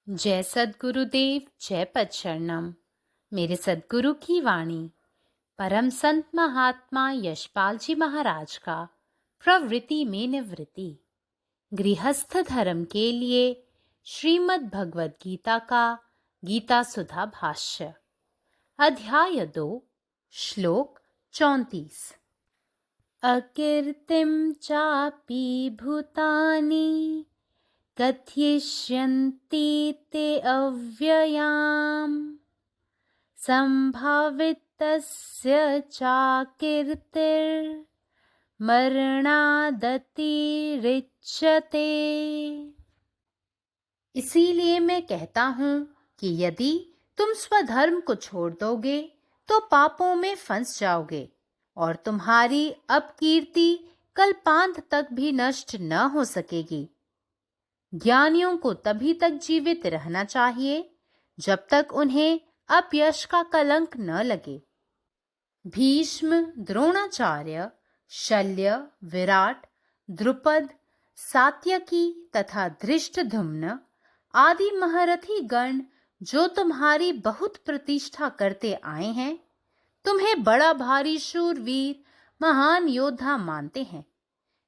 जय सद्गुरुदेव, जय पदशरणम। मेरे सद्गुरु की वाणी परम संत महात्मा यशपाल जी महाराज का प्रवृत्ति में निवृत्ति गृहस्थ धर्म के लिए श्रीमद् भगवद गीता का गीता सुधा भाष्य अध्याय 2 श्लोक 34। अकीर्तिं चापि भूतानि कथयिष्यन्ति ते अव्ययाम् संभावितस्य चाकीर्तिर्मरणादतिरिच्यते। इसीलिए मैं कहता हूँ कि यदि तुम स्वधर्म को छोड़ दोगे तो पापों में फंस जाओगे और तुम्हारी अपकीर्ति कल्पांत तक भी नष्ट न हो सकेगी। ज्ञानियों को तभी तक जीवित रहना चाहिए जब तक उन्हें अपयश का कलंक न लगे। भीष्म, द्रोणाचार्य, शल्य, विराट, द्रुपद, सात्यकी तथा धृष्टद्युम्न आदि महारथी गण जो तुम्हारी बहुत प्रतिष्ठा करते आए हैं, तुम्हें बड़ा भारी शूरवीर महान योद्धा मानते हैं।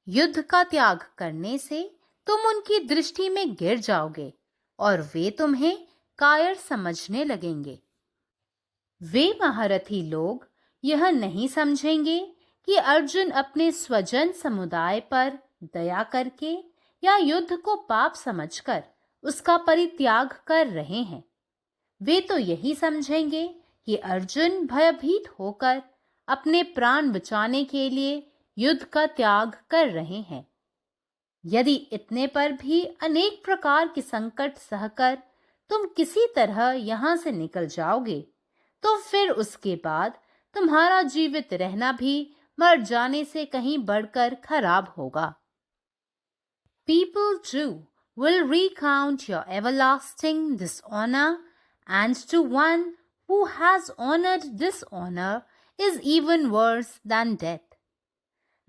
युद्ध का त्याग करने से तुम उनकी दृष्टि में गिर जाओगे और वे तुम्हें कायर समझने लगेंगे। वे महारथी लोग यह नहीं समझेंगे कि अर्जुन अपने स्वजन समुदाय पर दया करके या युद्ध को पाप समझकर उसका परित्याग कर रहे हैं। वे तो यही समझेंगे कि अर्जुन भयभीत होकर अपने प्राण बचाने के लिए युद्ध का त्याग कर रहे हैं। यदि इतने पर भी अनेक प्रकार के संकट सहकर तुम किसी तरह यहां से निकल जाओगे, तो फिर उसके बाद तुम्हारा जीवित रहना भी मर जाने से कहीं बढ़कर खराब होगा। People too will recount your everlasting dishonor, and to one who has honored dishonor is even worse than death.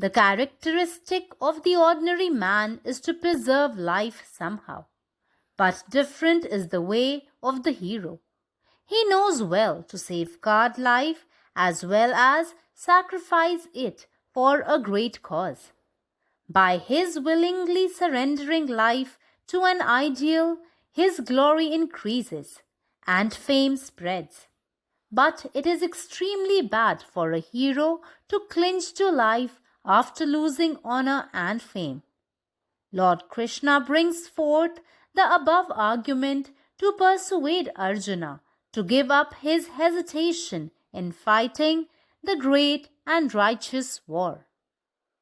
The characteristic of the ordinary man is to preserve life somehow, but different is the way of the hero. He knows well to safeguard life as well as sacrifice it for a great cause. By his willingly surrendering life to an ideal, his glory increases and fame spreads. But it is extremely bad for a hero to cling to life after losing honor and fame. Lord Krishna brings forth the above argument to persuade Arjuna to give up his hesitation in fighting the great and righteous war.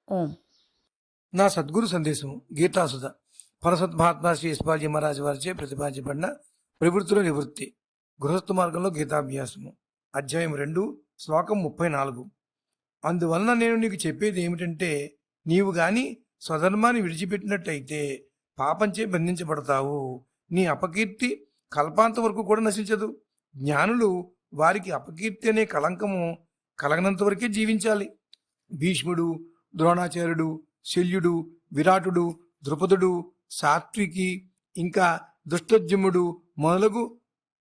Om. నా సద్గురు సందేశము గీతాసుధ పరసత్ మహాత్మా శ్రీ యశ్పాల్జీ మహారాజ్ వారిచే ప్రతిపాదించబడిన ప్రవృత్తుల నివృత్తి గృహస్థ మార్గంలో గీతాభ్యాసము అధ్యాయం 2 శ్లోకం 34. అందువలన నేను నీకు చెప్పేది ఏమిటంటే, నీవు గాని స్వధర్మాన్ని విడిచిపెట్టినట్టయితే పాపంచే బంధించబడతావు. నీ అపకీర్తి కల్పాంత వరకు కూడా నశించదు. జ్ఞానులు వారికి అపకీర్తి అనే కళంకము కలగనంత వరకే జీవించాలి. భీష్ముడు, ద్రోణాచార్యుడు, శల్యుడు, విరాటుడు, ద్రుపదుడు, సాత్వికి, ఇంకా దుష్టద్యుమ్నుడు మొదలగు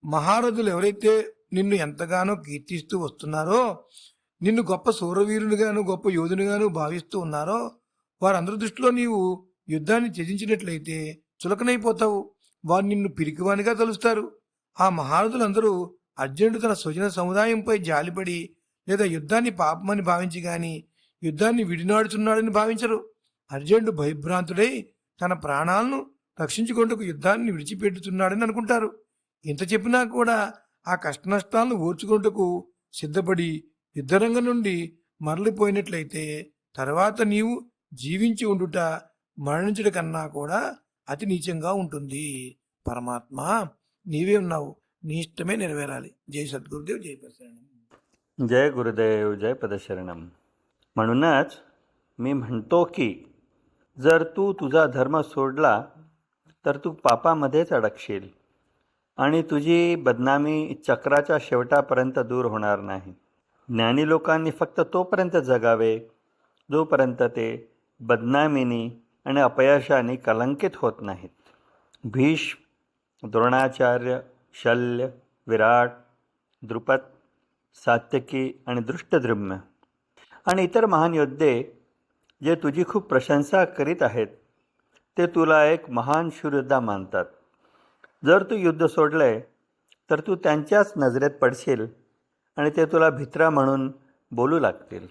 మహారథులు ఎవరైతే నిన్ను ఎంతగానో కీర్తిస్తూ వస్తున్నారో, నిన్ను గొప్ప శూరవీరునిగాను గొప్ప యోధునిగాను భావిస్తూ ఉన్నారో, వారందరి దృష్టిలో నీవు యుద్ధాన్ని త్యజించినట్లయితే చులకనైపోతావు. వారు నిన్ను పిరికివానిగా తలుస్తారు. ఆ మహారథులందరూ అర్జునుడు తన స్వజన సముదాయంపై జాలిపడి లేదా యుద్ధాన్ని పాపమని భావించి గాని యుద్ధాన్ని విడినాడుతున్నాడని భావించరు. అర్జునుడు భయభ్రాంతుడై తన ప్రాణాలను రక్షించుకుంటూ యుద్ధాన్ని విడిచిపెట్టుతున్నాడని అనుకుంటారు. ఇంత చెప్పినా కూడా ఆ కష్టనష్టాలను ఓర్చుకుంటూ సిద్ధపడి యుద్ధరంగం నుండి మరలిపోయినట్లయితే తర్వాత నీవు జీవించి ఉండుట మరణించట కన్నా కూడా అతి నీచంగా ఉంటుంది. పరమాత్మ నీవే ఉన్నావు, నీ ఇష్టమే నెరవేరాలి. జై సద్గురుదేవ్, జై పదశరణం. जय गुरुदेव, जय पदशरणम. म्हणूनच मी म्हणतो की जर तू तुझा धर्म सोडला तर तू पापामध्येच अडकशील आणि तुझी बदनामी चक्राच्या शेवटापर्यंत दूर होणार नाही. ज्ञानी लोकांनी फक्त तोपर्यंत जगावे जोपर्यंत ते बदनामीनी आणि अपयशाने कलंकित होत नाहीत. भीष्म, द्रोणाचार्य, शल्य, विराट, द्रुपद, सात्यकी आणि दृष्टद्युम्न आणि इतर महान योद्धे जे तुझी खूप प्रशंसा करीत आहेत ते तुला एक महान शूरयोद्धा मानतात. जर तू युद्ध सोडले तर तू त्यांच्याच नजरेत पडशील आणि ते तुला भित्रा म्हणून बोलू लागतील.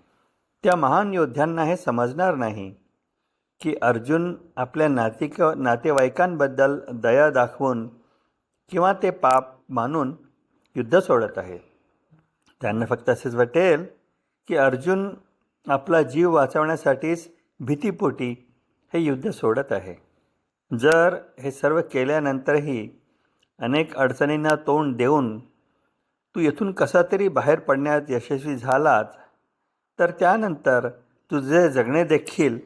त्या महान योद्ध्यांना हे समजणार नाही की अर्जुन आपल्या नातेवाईकांबद्दल दया दाखवून किंवा ते पाप मानून युद्ध सोडत आहे. त्यांना फक्त असेच वाटेल की अर्जुन आपला जीव वाचवण्यासाठीच भीतीपोटी हे युद्ध सोडत आहे. जर हे सर्व केल्यानंतरही अनेक अडचणींना तोंड देऊन तू येथून कसा तरी बाहेर पडण्यात यशस्वी झालाच तर त्यानंतर तुझे जगणे देखील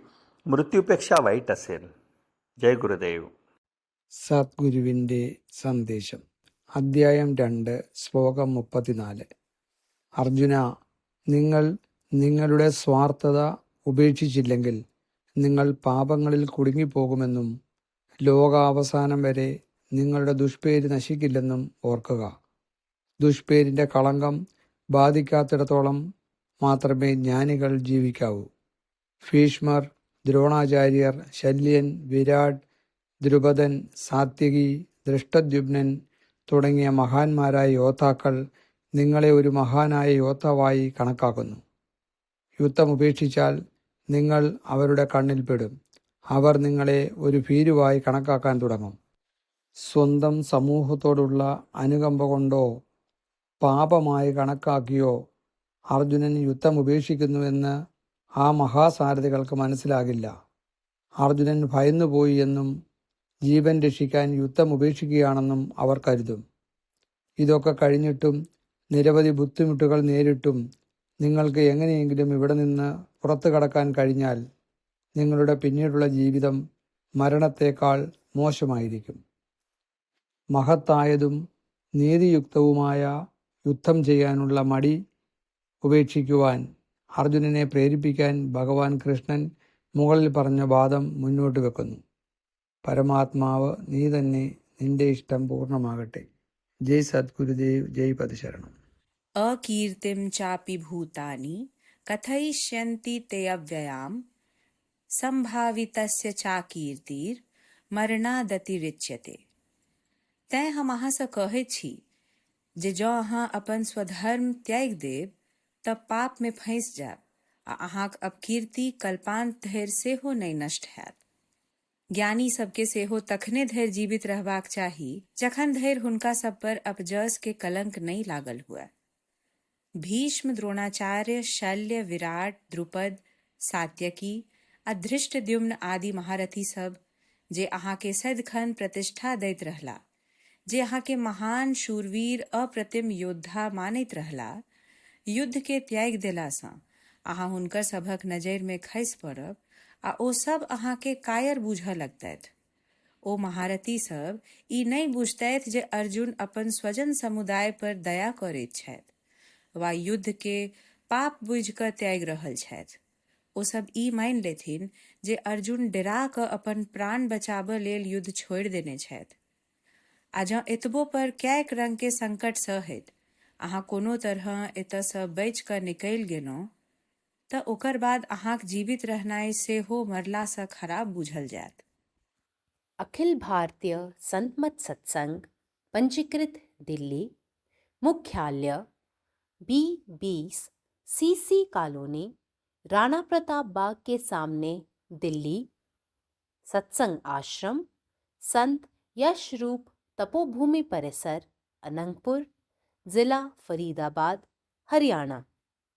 മൃത്യുപേക്ഷ വൈറ്റ് അസേൽ. ജയ് ഗുരുദേവ്. സദ്ഗുരുവിൻ്റെ സന്ദേശം. അദ്ധ്യായം 2, ശ്ലോകം 34. അർജുന, നിങ്ങൾ നിങ്ങളുടെ സ്വാർത്ഥത ഉപേക്ഷിച്ചില്ലെങ്കിൽ നിങ്ങൾ പാപങ്ങളിൽ കുടുങ്ങിപ്പോകുമെന്നും ലോകാവസാനം വരെ നിങ്ങളുടെ ദുഷ്പേര് നശിക്കില്ലെന്നും ഓർക്കുക. ദുഷ്പേരിൻ്റെ കളങ്കം ബാധിക്കാത്തിടത്തോളം മാത്രമേ ജ്ഞാനികൾ ജീവിക്കാവൂ. ഭീഷ്മർ, ദ്രോണാചാര്യർ, ശല്യൻ, വിരാട്, ദ്രുപദൻ, സാത്യകി, ദൃഷ്ടദ്യുമ്നൻ തുടങ്ങിയ മഹാന്മാരായ യോദ്ധാക്കൾ നിങ്ങളെ ഒരു മഹാനായ യോദ്ധാവായി കണക്കാക്കുന്നു. യുദ്ധം ഉപേക്ഷിച്ചാൽ നിങ്ങൾ അവരുടെ കണ്ണിൽപ്പെടും. അവർ നിങ്ങളെ ഒരു ഭീരുവായി കണക്കാക്കാൻ തുടങ്ങും. സ്വന്തം സമൂഹത്തോടുള്ള അനുകമ്പ കൊണ്ടോ പാപമായി കണക്കാക്കിയോ അർജുനൻ യുദ്ധം ഉപേക്ഷിക്കുന്നുവെന്ന് ആ മഹാസാരഥികൾക്ക് മനസ്സിലാകില്ല. അർജുനൻ ഭയന്നുപോയി എന്നും ജീവൻ രക്ഷിക്കാൻ യുദ്ധം ഉപേക്ഷിക്കുകയാണെന്നും അവർ കരുതും. ഇതൊക്കെ കഴിഞ്ഞിട്ടും നിരവധി ബുദ്ധിമുട്ടുകൾ നേരിട്ടും നിങ്ങൾക്ക് എങ്ങനെയെങ്കിലും ഇവിടെ നിന്ന് പുറത്തു കടക്കാൻ കഴിഞ്ഞാൽ നിങ്ങളുടെ പിന്നീടുള്ള ജീവിതം മരണത്തേക്കാൾ മോശമായിരിക്കും. മഹത്തായതും നീതിയുക്തവുമായ യുദ്ധം ചെയ്യാനുള്ള മടി ഉപേക്ഷിക്കുവാൻ അർജുനനെ പ്രേരിപ്പിക്കാൻ ഭഗവാൻ കൃഷ്ണൻ മുകളിൽ പറഞ്ഞ വാദം മുന്നോട്ട് വെക്കുന്നു. പരമാത്മാവ് നീ തന്നെ, നിന്റെ ഇഷ്ടം പൂർണ്ണമാകട്ടെ. ജയ് സദ്ഗുരുദേവ്. ജയ് പദശരണം. अकीर्तिं चापि भूतानि कथयिष्यन्ति ते अव्ययां संभावितस्य चाकीर्तिर मरणादतिरिच्यते. तैं हम अहाँ से कहै छी जे जँ अहाँ अपन स्वधर्म त्याग देब तब पाप में फँसि जायब आ अहाँक अपकीर्ति कल्पांत धरि सेहो नहि नष्ट हैत. ज्ञानी सबके सेहो तखने धरि जीवित रहबाक चाही जखन धरि हुनका सब पर अपजस के कलंक नहीं लागल हुए. भीष्म, द्रोणाचार्य, शल्य, विराट, द्रुपद, सात्यकी आ धृष्टद्युम्न आदि महारथी सब जे अहाँ के सदिखन प्रतिष्ठा दैत रहला, जे अहाँ के महान शूरवीर अप्रतिम योद्धा मानैत रहला, युद्ध के त्याग देलासँ अहाँ हुनकर सभक नजरि में खसि पड़ब आ ओ सब अहाँ के कायर बूझऽ लगतथि. ओ महारथी सब ई नहि बुझतथि जे अर्जुन अपन स्वजन समुदाय पर दया करैत छथि वा युद्ध के पाप बुझि कऽ त्याग रहल छथि. ओ सब ई मानि लेथिन जे अर्जुन डरा कऽ अपन प्राण बचाबऽ लेल युद्ध छोड़ि देने छथि. आ जँ एतबो पर कैक रंग के संकट सहैत अहाँ कोनो तरह एतऽसँ बचि कऽ निकलि गेलहुँ तऽ ओकर बाद अहाँक जीवित रहनाइ सेहो मरलासँ खराब बूझल जायत. अखिल भारतीय संत मत सत्संग, पंजीकृत दिल्ली, मुख्यालय B20 CC colony, Rana Pratap Bagh के सामने, दिल्ली. सत्संग आश्रम संत यशरूप तपोभूमि परिसर, अनंगपुर, जिला फरीदाबाद, हरियाणा.